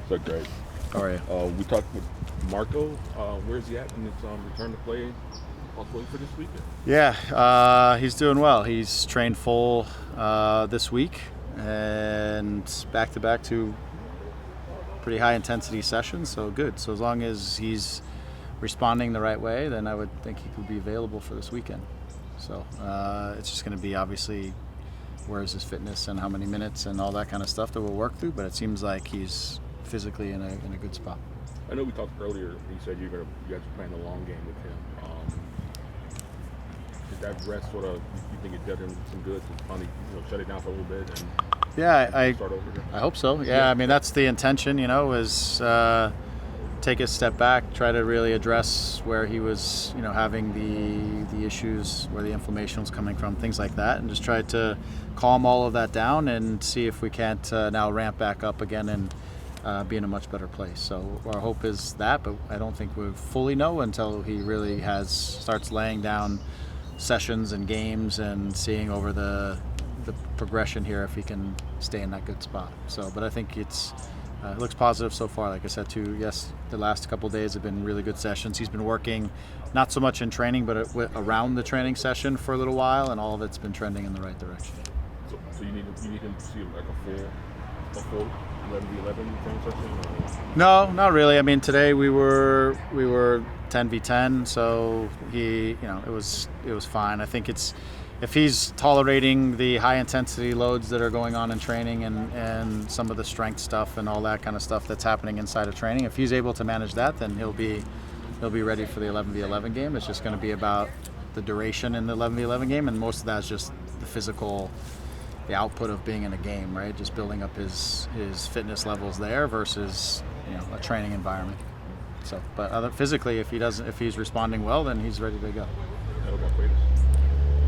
So great. How are you? We talked with Marco. Where's he at in his return to play? Possibly for this weekend. Yeah, he's doing well. He's trained full this week and back to back to pretty high intensity sessions. So good. So as long as he's responding the right way, then I would think he could be available for this weekend. So it's just going to be obviously where's his fitness and how many minutes and all that kind of stuff that we'll work through. But it seems like he's physically in a good spot. I know we talked earlier. You said you guys are playing a long game with him. Did that rest sort of you think it did him some good to finally shut it down for a little bit and Yeah, start over again? I hope so. Yeah, I mean that's the intention. Is take a step back, try to really address where he was, having the issues, where the inflammation was coming from, things like that, and just try to calm all of that down and see if we can't now ramp back up again and be in a much better place. So our hope is that, but I don't think we fully know until he really starts laying down sessions and games and seeing over the progression here if he can stay in that good spot. So, but I think it looks positive so far. Like I said too, yes, the last couple of days have been really good sessions. He's been working not so much in training, but around the training session for a little while, and all of it's been trending in the right direction. So you need him to see like a full 11v11 training session? No, not really. I mean, today we were 10v10, so it was fine. I think if he's tolerating the high intensity loads that are going on in training and some of the strength stuff and all that kind of stuff that's happening inside of training, if he's able to manage that, then he'll be ready for the 11v11 game. It's just going to be about the duration in the 11v11 game, and most of that is just the output of being in a game, right? Just building up his fitness levels there versus a training environment. So, but physically, if he's responding well, then he's ready to go.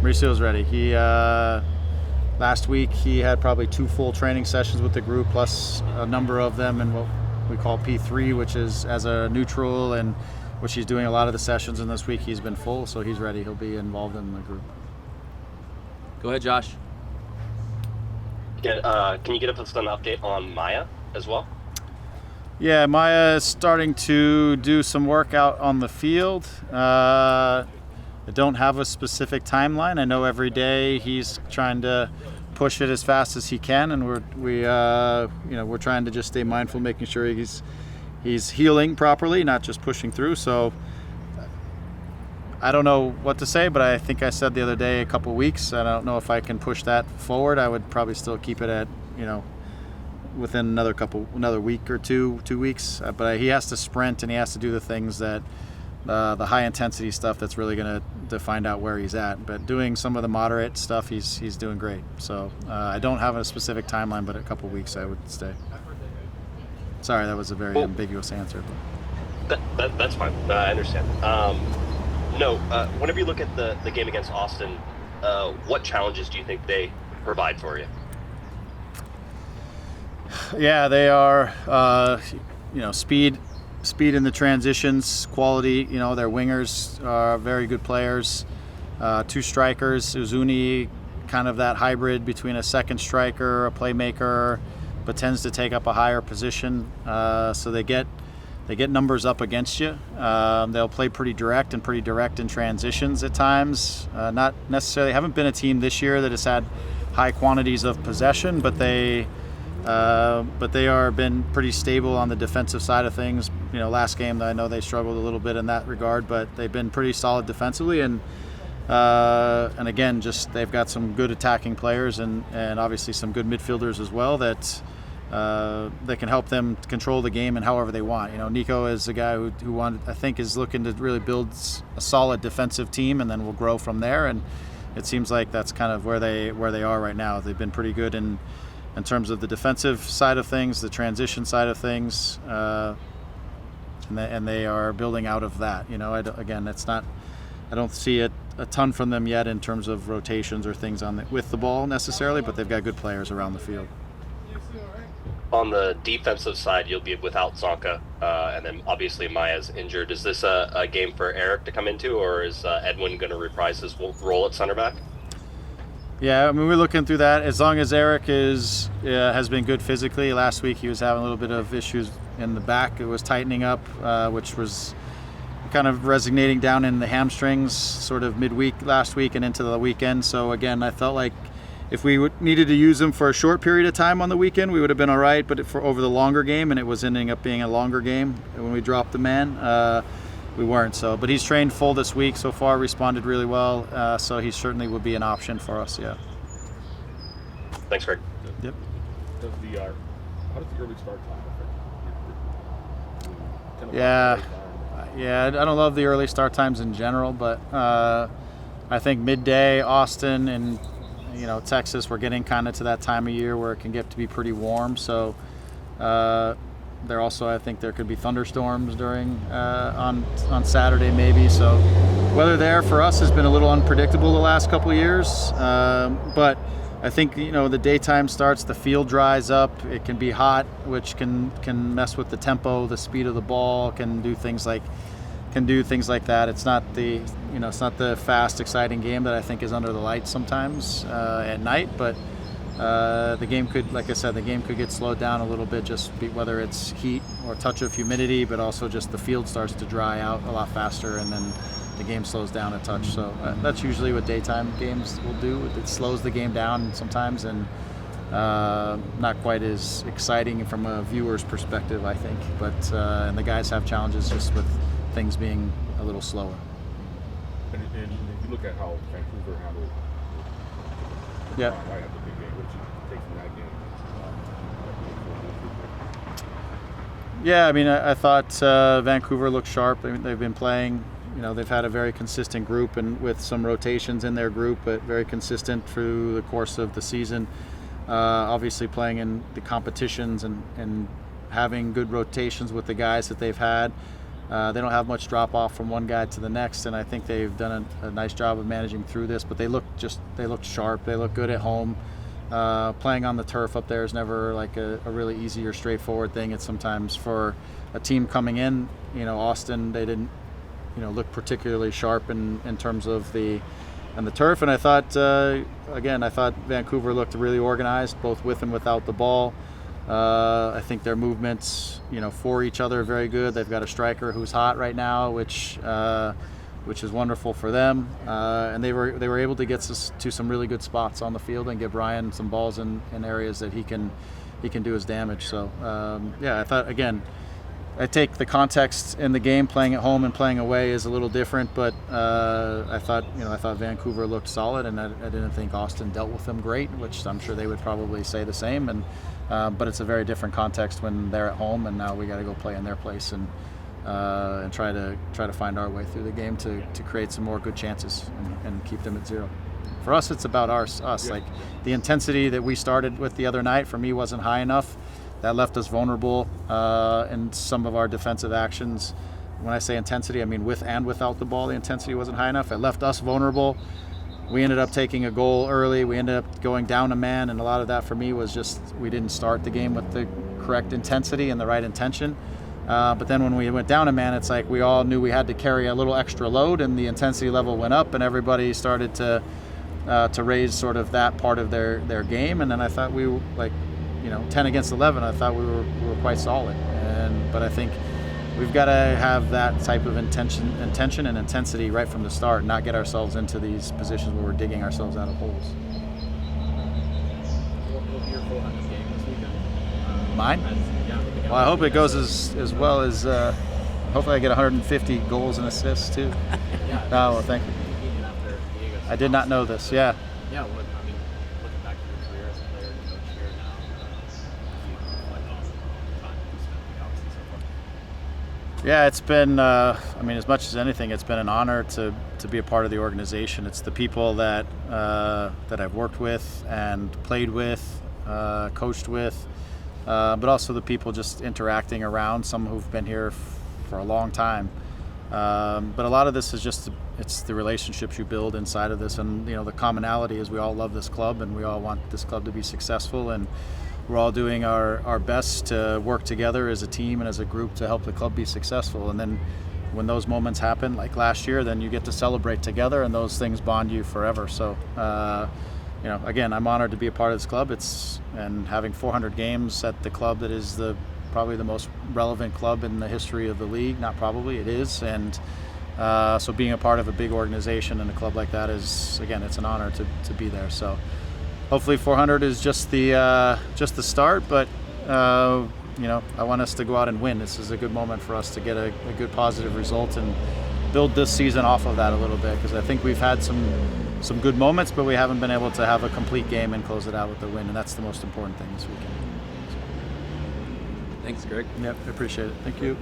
Mauricio's ready. He last week he had probably 2 full training sessions with the group, plus a number of them in what we call P3, which is as a neutral, and which he's doing a lot of the sessions. And this week he's been full, so he's ready. He'll be involved in the group. Go ahead, Josh. Can you get us an update on Maya as well? Yeah, Maya is starting to do some work out on the field. I don't have a specific timeline. I know every day he's trying to push it as fast as he can, and we're trying to just stay mindful, making sure he's healing properly, not just pushing through. So I don't know what to say, but I think I said the other day a couple weeks. I don't know if I can push that forward. I would probably still keep it at within another week or 2 weeks. But he has to sprint and he has to do the things that the high intensity stuff that's really going to find out where he's at. But doing some of the moderate stuff, he's doing great. So I don't have a specific timeline, but a couple weeks I would stay. Sorry, that was a very ambiguous answer. That's fine. I understand. Whenever you look at the game against Austin, what challenges do you think they provide for you? Yeah, they are, speed in the transitions, quality. Their wingers are very good players. 2 strikers, Uzuni, kind of that hybrid between a second striker, a playmaker, but tends to take up a higher position. So they get numbers up against you. They'll play pretty direct in transitions at times. Not necessarily, haven't been a team this year that has had high quantities of possession, but they are been pretty stable on the defensive side of things. Last game I know they struggled a little bit in that regard, but they've been pretty solid defensively, and again, just they've got some good attacking players and obviously some good midfielders as well that can help them control the game and however they want. Nico is a guy who I think is looking to really build a solid defensive team, and then we'll grow from there. And it seems like that's kind of where they are right now. They've been pretty good in terms of the defensive side of things, the transition side of things, and they are building out of that. I don't see a ton from them yet in terms of rotations or things with the ball necessarily, but they've got good players around the field. On the defensive side, you'll be without Zonka, and then obviously Maya's injured. Is this a game for Eric to come into, or is Edwin going to reprise his role at center back? Yeah, I mean, we're looking through that. As long as Eric has been good physically. Last week he was having a little bit of issues in the back. It was tightening up, which was kind of resonating down in the hamstrings sort of midweek last week and into the weekend. So again, I felt like if we needed to use him for a short period of time on the weekend, we would have been all right. But for over the longer game, and it was ending up being a longer game when we dropped the man, we weren't. So, but he's trained full this week so far, responded really well. So he certainly would be an option for us. Yeah. Thanks, Greg. Yep. How does the early start time affect you? Yeah, I don't love the early start times in general, but I think midday, Austin and Texas, we're getting kind of to that time of year where it can get to be pretty warm. So there also, I think there could be thunderstorms during on Saturday maybe. So weather there for us has been a little unpredictable the last couple of years, but I think the daytime starts, the field dries up, it can be hot, which can mess with the tempo, the speed of the ball, can do things like that. It's not the fast, exciting game that I think is under the lights sometimes at night, but the game could, like I said, get slowed down a little bit, whether it's heat or touch of humidity, but also just the field starts to dry out a lot faster, and then the game slows down a touch. So that's usually what daytime games will do. It slows the game down sometimes, and not quite as exciting from a viewer's perspective, I think. But and the guys have challenges just with things being a little slower. And if you look at how Vancouver handled Yeah. right at the big game, what did you take from that game? Yeah, I mean, I thought Vancouver looked sharp. I mean, they've been playing, they've had a very consistent group, and with some rotations in their group, but very consistent through the course of the season. Obviously playing in the competitions and having good rotations with the guys that they've had. They don't have much drop off from one guy to the next, and I think they've done a nice job of managing through this. But they look sharp. They look good at home. Playing on the turf up there is never like a really easy or straightforward thing. It's sometimes for a team coming in. Austin, they didn't look particularly sharp in terms of the turf. And I thought Vancouver looked really organized, both with and without the ball. I think their movements, for each other are very good. They've got a striker who's hot right now, which is wonderful for them. And they were able to get to some really good spots on the field and get Brian some balls in areas that he can do his damage. So I thought, again, I take the context in the game, playing at home and playing away is a little different, but I thought Vancouver looked solid, and I didn't think Austin dealt with them great, which I'm sure they would probably say the same. And but it's a very different context when they're at home, and now we got to go play in their place and try to find our way through the game to create some more good chances and keep them at 0. For us, it's about us. Yeah. Like the intensity that we started with the other night for me wasn't high enough. That left us vulnerable in some of our defensive actions. When I say intensity, I mean with and without the ball. The intensity wasn't high enough. It left us vulnerable. We ended up taking a goal early. We ended up going down a man, and a lot of that for me was just we didn't start the game with the correct intensity and the right intention. But then when we went down a man, it's like we all knew we had to carry a little extra load, and the intensity level went up, and everybody started to raise sort of that part of their game. And then I thought we were 10 against 11. I thought we were quite solid. But I think we've got to have that type of intention and intensity right from the start, and not get ourselves into these positions where we're digging ourselves out of holes. What will be your goal on this game this weekend? Mine? Well, I hope it goes as well as. Hopefully, I get 150 goals and assists too. Yeah. Oh, well, thank you. I did not know this. Yeah. Yeah. Looking back to your career as a player and coach here now, do you reflect on the time you spent in the Galaxy so far? Yeah, it's been. As much as anything, it's been an honor to be a part of the organization. It's the people that I've worked with and played with, coached with. But also the people just interacting around, some who've been here for a long time. But a lot of this is just, it's the relationships you build inside of this. And, the commonality is we all love this club, and we all want this club to be successful. And we're all doing our best to work together as a team and as a group to help the club be successful. And then when those moments happen, like last year, then you get to celebrate together, and those things bond you forever. So, again, I'm honored to be a part of this club. And having 400 games at the club that is probably the most relevant club in the history of the league. Not probably, it is. And so being a part of a big organization and a club like that is, again, it's an honor to be there. So hopefully 400 is just the start, but I want us to go out and win. This is a good moment for us to get a good positive result and build this season off of that a little bit, because I think we've had some good moments, but we haven't been able to have a complete game and close it out with the win, and that's the most important thing this weekend. Thanks, Greg. Yep, I appreciate it. Thank you.